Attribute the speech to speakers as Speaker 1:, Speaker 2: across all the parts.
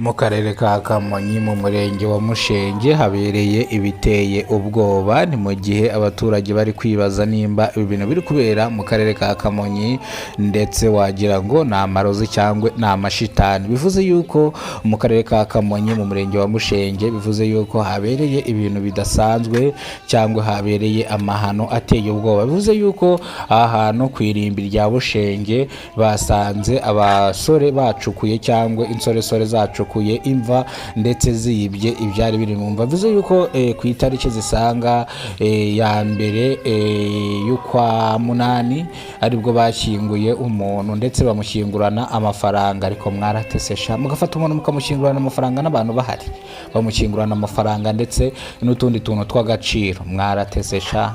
Speaker 1: Mu karere ka Kamonyi mu murenge wa Mushenge habereye ibiteye ubwoba. Ni mu gihe abaturage bari kwibaza nimba ibi bintu biri kubera mu karere ka Kamonyi ndetse wagira ngo ni amarozi cyangwa ni amashitani. Bivuze yuko mu karere ka Kamonyi mu murenge wa Mushenge bivuze yuko habereye ibintu bidasanzwe cyangwa habereye amahano ateye ubwoba. Bivuze yuko aha hantu ku irimbi rya Bushenge basanze abasore bacukuye cyangwa insoresore zacukuye imva ndetse zibye ibyari biri mu mva. Bivuze yuko ku itariki zisanga ya mbere y'ukwa munani aribwo bashyinguye umuntu ndetse bamushyingurana amafaranga. Ariko mwaratesesha mugafata umuntu mukamushyingurana amafaranga n'abantu bahari, bamushyingurana amafaranga ndetse n'utundi tuntu tw'agaciro. Mwaratesesha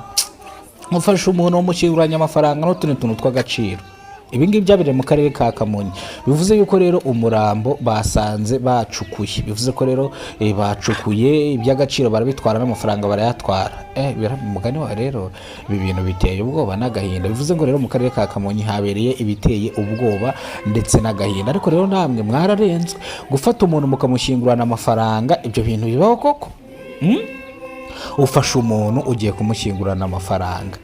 Speaker 1: mufasha umuntu umushyinguranya amafaranga n'utundi tuntu tw'agaciro. Ibi ngibi byabereye mu karere ka Kamonyi. Bivuze yuko rero umurambo basanze bacukuye. Bivuze ko rero bacukuye iby'agaciro barabitwara n'amafaranga barayatwara. Umugani wa rero ibi bintu biteye ubwoba n'agahinda. Bivuze ngo rero mu karere ka Kamonyi habereye ibiteye ubwoba ndetse n'agahinda. Ariko rero namwe mwararenzwe gufata umuntu mukamushyingurana amafaranga. Ibyo bintu bibaho koko? Ufasha umuntu ugiye kumushyingurana amafaranga.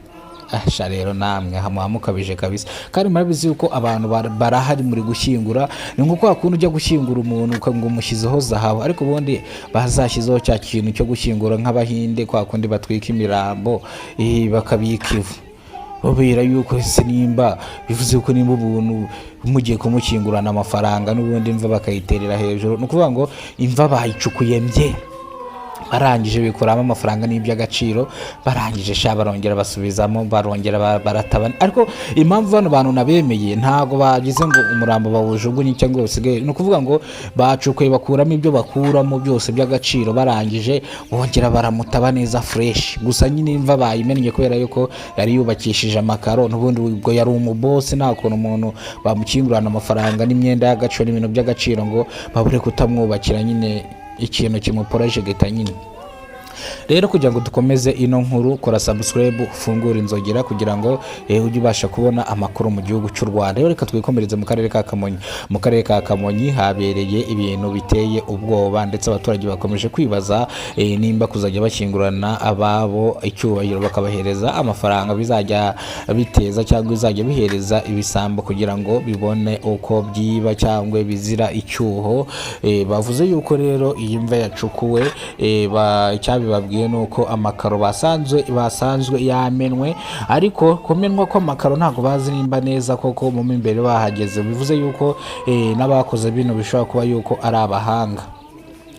Speaker 1: Asha rero namwe hamukabije kabisa. Kandi murabizi yuko abantu barahari muri gushyingura. Ni nko kwa kuntu ujya gushyingura umuntu ngo umushyizeho zahabu, ariko ubundi bazashyizeho cya kintu cyo gushyingura nk'abahinde, kwa kundi batwika imirambo bakabika ivu. Babera yuko sinimba bivuze ko nimba ubuntu mugiye kumushyingurana amafaranga n'ubundi imva bakayiterera hejuru. Ni ukuvuga ngo imva bayicukuye mbye, barangije bikuramo amafaranga n'iby'agaciro, barangije barongera basubizamo, barongera baratabana. Ariko impamvu bano bantu nabemeye ntago bagize ngo umurambo bawujugunye cyangwa usigaye. Ni ukuvuga ngo bacukuye bakuramo ibyo bakuramo byose by'agaciro, barangije bongera baramutaba neza fresh. Gusa nyine imva bayimennye kubera yuko yari yubakishije amakaro. N'ubundi ubwo yari umubosi, nta kuntu umuntu bamukingurana amafaranga n'imyenda y'agaciro n'ibintu by'agaciro ngo babure kutamwubakira nyine ikintu kimuporaje geta nyine. Rero kugira ngo dukomeze ino nkuru, kora subscribe, ufungura inzogera kugira ngo ujye ubasha kubona amakuru mu gihugu cy'u Rwanda. Rero reka twikomereze mu karere ka Kamonyi. Mu karere ka Kamonyi habereye ibintu biteye ubwoba ndetse abaturage bakomeje kwibaza nimba kuzajya bashyingurana ababo icyubahiro bakabahereza amafaranga bizajya biteza cyangwa bizajya bihereza ibisambo kugira ngo bibone uko byiba cyangwa bizira icyuho. Bavuze yuko rero iyi mva yacukuwe babwiye nuko amakaro basanzwe yamenwe. Ariko kumenwa ko amakaro ntago bazi nimba neza koko mu imbere bahageze. Bivuze yuko n'abakoze bino bishobora kuba yuko ari abahanga.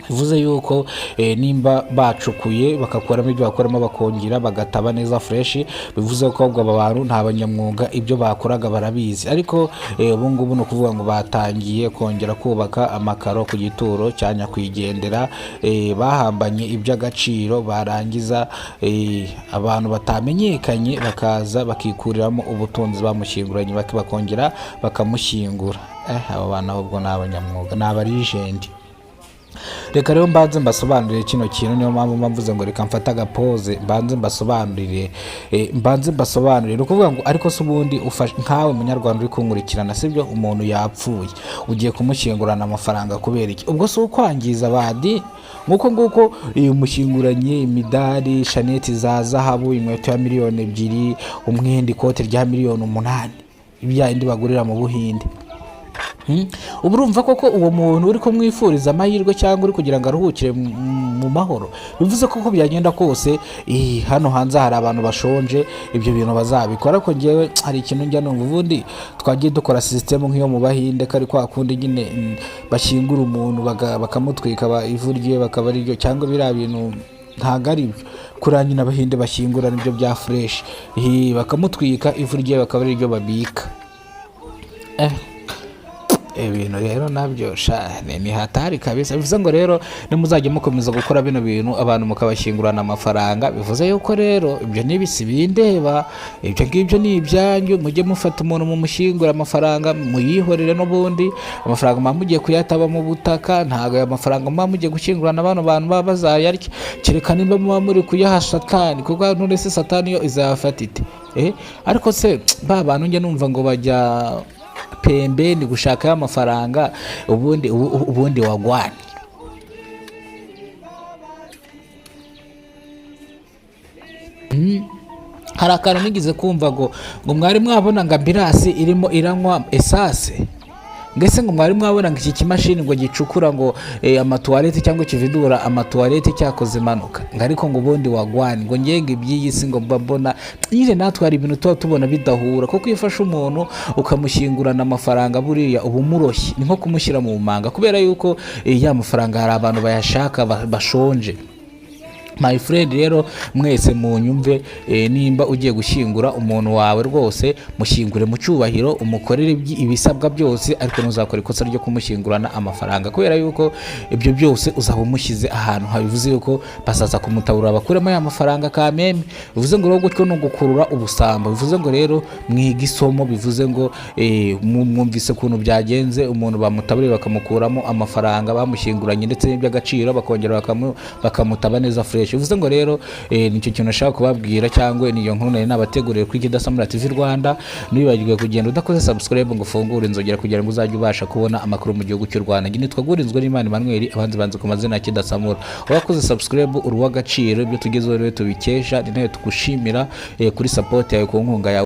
Speaker 1: Bivuze yuko nimba bacukuye bakakuramo ibyo bakoramo bakongera bagataba neza fresh. Bivuze ko ubwo abantu nta banyamwuga, ibyo bakoraga barabizi. Ariko ubu ngubu ni ukuvuga ngo batangiye kongera kubaka amakaro ku gituro cya nyakwigendera. Bahambanye iby'agaciro, barangiza abantu batamenyekanye bakaza bakikuriramo ubutunzi bamushyinguranye bakongera bakamushyingura. Aba bantu ubwo ni abanyamwuga, ni abarijenti. Reka rero mbanze mbasobanurire kino kintu. Niyo mpamvu mvuze ngo reka mfata agapoze mbanze mbasobanurire. Ni ukuvuga ngo ariko se ubundi nkawe munyarwanda uri kunkurikirana, sibyo? Umuntu yapfuye ugiye kumushyingurana amafaranga kubera iki? Ubwo si ukwangiza abandi? Nguko umushyinguranye imidari, shaneti za zahabu, inkweto ya miliyoni 2, umwenda, ikote rya miliyoni 8, ibya indi bagurira mu Buhinde. Ubu urumva koko uwo muntu uri kumwifuriza amahirwe cyangwa uri kugira ngo aruhukire mu mahoro? Bivuze koko byagenda kose hano hanze hari abantu bashonje, ibyo bintu bazabikora. Ariko ngewe hari ikintu njya numva, ubundi twagiye dukora system nk'iyo mu Bahinde, kari kwa kundi nyine bashyingura umuntu bakamutwika ivu rye bakaba ari ryo, cyangwa biriya bintu ntago ari byo. Kurangina Abahinde bashyingura nibyo bya fresh, bakamutwika ivu rye bakaba ari ryo babika. Ibintu rero nabyo ni hatari kabisa. Bivuze ngo rero nimuzajya mukomeza gukora bino bintu abantu mukabashyingurana amafaranga, bivuze yuko rero ibyo nibisi bindeba, ibyo ngibyo ni ibyanyu. Mujye mufata umuntu mumushyingura amafaranga muyihorere, n'ubundi amafaranga mugiye kuyataba mu butaka. Ntago aya mafaranga mugiye gushyingurana abantu baba bazayarya, kereka nimba muba muri kuyaha Satani, kuko none se Satani yo izafata ite? Ariko se ba bantu njye numva ngo bajya pembeni gushaka amafaranga ubundi wagwane. Hari akantu nigeze kumva ngo mwari mwabona ngo ambirasi irimo iranywa esase, ngese ngo mwari mwabona ngo iki kimashini ngo gicukura ngo amatuwarete cyangwa kividura amatuwarete cyakoze impanuka, ngo ariko ngo ubundi wagwani ngo ngenge iby'iyi si ngo mbabona nyine natwe hari ibintu tuba tubona bidahura, kuko iyo ufashe umuntu ukamushyingurana amafaranga buriya uba umuroshye, ni nko kumushyira mu manga, kubera yuko ya mafaranga hari abantu bayashaka bashonje. My friend rero mwese munyumve, nimba ugiye gushyingura umuntu wawe rwose mushyingure mu cyubahiro, umukorere ibisabwa byose, ariko ntuzakora ikosa ryo kumushyingurana amafaranga, kubera yuko ibyo byose uzaba umushyize ahantu habivuze yuko basaza kumutabura bakuremo ya mafaranga kameme. Bivuze ngo rero gutyo no gukurura ubusambo, bivuze ngo rero mwiga isomo, bivuze ngo mwumvise ukuntu byagenze, umuntu bamutaburiye bakamukuramo amafaranga bamushyinguranye ndetse n'iby'agaciro, bakongera bakamutaba neza fresh. Bivuze ngo rero nicyo kintu nashaka kubabwira, cyangwa niyo nkuru nari nabateguriye kuri Kidasamura TV Rwanda. Nibagirwe kugenda udakoze subscribe ngo ufungure inzogera kugira ngo uzajye ubasha kubona amakuru mu gihugu cy'u Rwanda. Ngi nitwa Gurinzwe n'Imana Emmanuel, abanzi banze ku mazina ya Kidasamura. Wakoze subscribe uruwa gaciro, ibyo tugezeho rero tubikesha, ni nayo tugushimira kuri support yawe ku nkunga yawe.